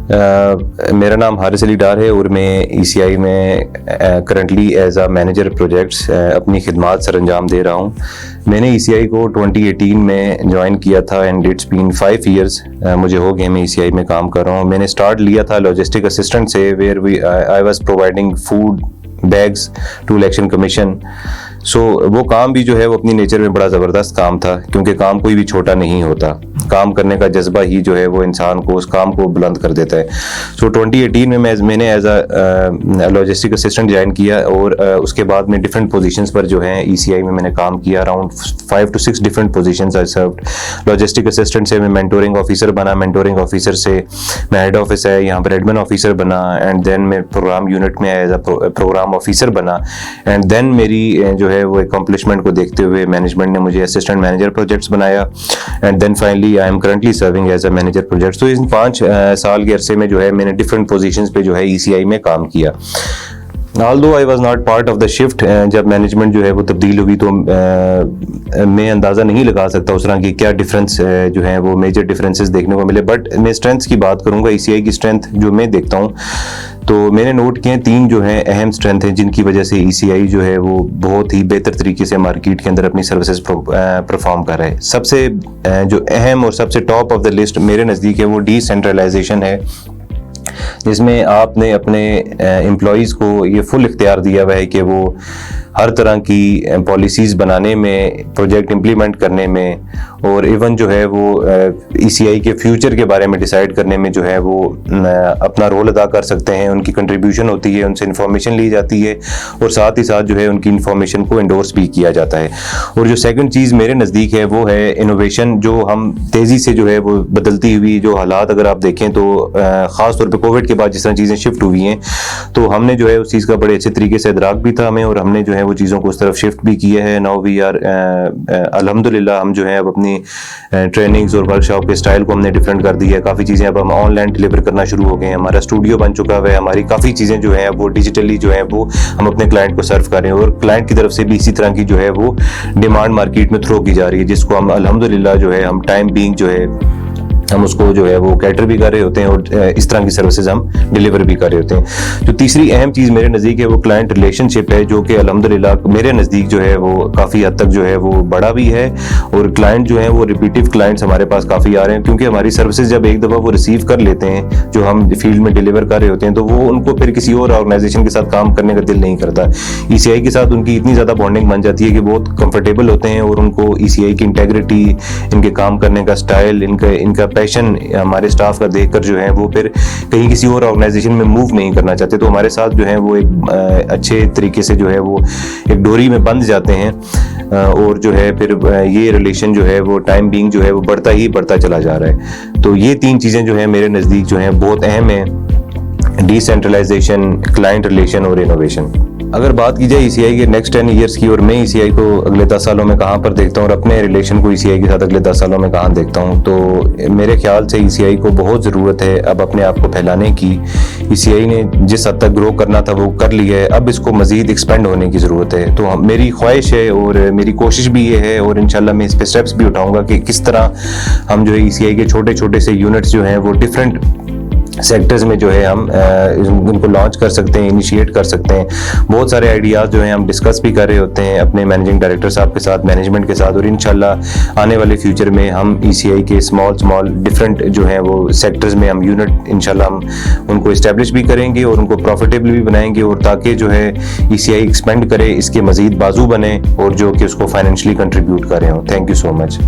मेरा नाम हारिस अली डार है और मैं ईसीआई में करंटली एज आ मैनेजर प्रोजेक्ट्स अपनी खिदमात सरअंजाम दे रहा हूँ। मैंने ईसीआई को 2018 में ज्वाइन किया था एंड इट्स बीन 5 इयर्स मुझे हो गए मैं ईसीआई में काम कर रहा हूँ। मैंने स्टार्ट लिया था लॉजिस्टिक असिस्टेंट से, where I was providing food bags to election commission. So वो काम भी जो है वो अपनी नेचर में बड़ा ज़बरदस्त काम था, क्योंकि काम कोई भी छोटा नहीं होता। काम करने का जज्बा ही जो है वो इंसान को उस काम को बुलंद कर देता है। सो 2018 में मैंने as a logistic assistant join किया और उसके बाद में डिफरेंट पोजीशंस पर जो है ईसीआई में मैंने काम किया। Around 5 to 6 different positions I served. Logistic assistant से मैं मेंटोरिंग ऑफिसर बना, मेंटोरिंग ऑफिसर से मैं हेड ऑफिस है यहाँ पर एडमिन ऑफिसर बना, एंड देन मैं प्रोग्राम यूनिट में एज अ प्रोग्राम ऑफिसर बना। एंड देन मेरी जो है वो अकम्पलिशमेंट को देखते हुए मैनेजमेंट ने मुझे असिस्टेंट मैनेजर प्रोजेक्ट्स बनाया, and then finally I am currently serving as a manager projects. तो इन 5 साल के अरसे में जो है मैंने डिफरेंट पोजीशंस पे जो है ईसीआई में काम किया। Although I was not part of the shift, जब मैनेजमेंट जो है वो तब्दील हुई तो मैं अंदाज़ा नहीं लगा सकता उस तरह की क्या डिफरेंस जो है वो मेजर डिफरेंसेस देखने को मिले। बट मैं स्ट्रेंथ्स की बात करूँगा, ईसीआई की स्ट्रेंथ जो मैं देखता हूँ तो मैंने नोट किए 3 जो है अहम स्ट्रेंथ हैं जिनकी वजह से ईसीआई जो है वो बहुत ही बेहतर तरीके से मार्केट के अंदर अपनी सर्विसेज परफॉर्म कर रहा है। सबसे जो अहम और सबसे टॉप ऑफ द लिस्ट मेरे नज़दीक है वो डिसेंट्रलाइजेशन है, जिसमें आपने अपने एम्प्लॉयज़ को ये फुल इख्तियार दिया हुआ है कि वो हर तरह की पॉलिसीज़ बनाने में, प्रोजेक्ट इम्प्लीमेंट करने में, और इवन जो है वो ईसीआई के फ्यूचर के बारे में डिसाइड करने में जो है वो अपना रोल अदा कर सकते हैं। उनकी कंट्रीब्यूशन होती है, उनसे इन्फॉर्मेशन ली जाती है और साथ ही साथ जो है उनकी इन्फॉर्मेशन को एंडोर्स भी किया जाता है। और जो सेकंड चीज़ मेरे नज़दीक है वो है इनोवेशन, जो हम तेज़ी से जो है वो बदलती हुई जो हालात अगर आप देखें तो ख़ास तौर पर कोविड के बाद जिस तरह चीज़ें शिफ्ट हुई हैं, तो हमने जो है उस चीज़ का बड़े अच्छे तरीके से इदराक भी था हमें, और हमने जो है वो चीज़ों को उस तरफ शिफ्ट भी किया है। नाउ वी आर अल्हम्दुलिल्लाह हम जो है अब अपनी ट्रेनिंग्स और वर्कशॉप के स्टाइल को हमने डिफरेंट कर दिया है। काफ़ी चीज़ें अब हम ऑनलाइन डिलीवर करना शुरू हो गए हैं। हमारा स्टूडियो बन चुका है, हमारी काफ़ी चीज़ें जो हैं वो डिजिटली जो है वो हम अपने क्लाइंट को सर्व कर रहे हैं, और क्लाइंट की तरफ से भी इसी तरह की जो है वो डिमांड मार्केट में थ्रो की जा रही है, जिसको हम अल्हम्दुलिल्लाह जो है हम टाइम बीइंग जो है हम उसको जो है वो कैटर भी कर रहे होते हैं और इस तरह की सर्विसेज हम डिलीवर भी कर रहे होते हैं। जो तीसरी अहम चीज़ मेरे नज़दीक है वो क्लाइंट रिलेशनशिप है, जो कि अल्हम्दुलिल्लाह मेरे नज़दीक जो है वो काफ़ी हद तक जो है वो बड़ा भी है, और क्लाइंट जो है वो रिपीटिव क्लाइंट्स हमारे पास काफ़ी आ रहे हैं, क्योंकि हमारी सर्विसेज जब एक दफ़ा वो रिसीव कर लेते हैं जो हम फील्ड में डिलीवर कर रहे होते हैं, तो वो उनको फिर किसी और ऑर्गेनाइजेशन के साथ काम करने का दिल नहीं करता। ईसीआई के साथ उनकी इतनी ज़्यादा बॉन्डिंग बन जाती है कि बहुत कंफर्टेबल होते हैं, और उनको ईसीआई की इंटेग्रिटी, इनके काम करने का स्टाइल, इनका पैशन हमारे स्टाफ का देखकर जो है वो फिर कहीं किसी और ऑर्गेनाइजेशन में मूव नहीं करना चाहते, तो हमारे साथ जो है वो एक अच्छे तरीके से जो है वो एक डोरी में बंध जाते हैं, और जो है फिर ये रिलेशन जो है वो टाइम बीइंग जो है वो बढ़ता ही बढ़ता चला जा रहा है। तो ये 3 चीज़ें जो है मेरे नज़दीक जो है बहुत अहम है, डिसेंट्रलाइजेशन, क्लाइंट रिलेशन और इनोवेशन। अगर बात की जाए ईसीआई के नेक्स्ट 10 ईयर्स की, और मैं ईसीआई को अगले 10 सालों में कहाँ पर देखता हूँ और अपने रिलेशन को ईसीआई के साथ अगले 10 सालों में कहाँ देखता हूँ, तो मेरे ख्याल से ईसीआई को बहुत ज़रूरत है अब अपने आप को फैलाने की। ईसीआई ने जिस हद तक ग्रो करना था वो कर लिया है, अब इसको मज़ीद एक्सपेंड होने की ज़रूरत है। तो मेरी ख्वाहिश है और मेरी कोशिश भी ये है, और इंशाल्लाह मैं इस पर स्टेप्स भी उठाऊँगा कि किस तरह हम जो है ईसीआई के छोटे छोटे से यूनिट्स जो हैं वो डिफरेंट सेक्टर्स में जो है हम उनको लॉन्च कर सकते हैं, इनिशिएट कर सकते हैं। बहुत सारे आइडियाज़ जो हैं हम डिस्कस भी कर रहे होते हैं अपने मैनेजिंग डायरेक्टर साहब के साथ, मैनेजमेंट के साथ, और इंशाल्लाह आने वाले फ्यूचर में हम ईसीआई के स्मॉल डिफरेंट जो हैं वो सेक्टर्स में हम यूनिट इंशाल्लाह हम उनको इस्टेब्लिश भी करेंगे और उनको प्रॉफिटेबल भी बनाएंगे, और ताकि जो है ईसीआई एक्सपेंड करे, इसके मज़ीद बाजू बने और जो कि उसको फाइनेंशियली कंट्रीब्यूट कर रहे हो। Thank you so much.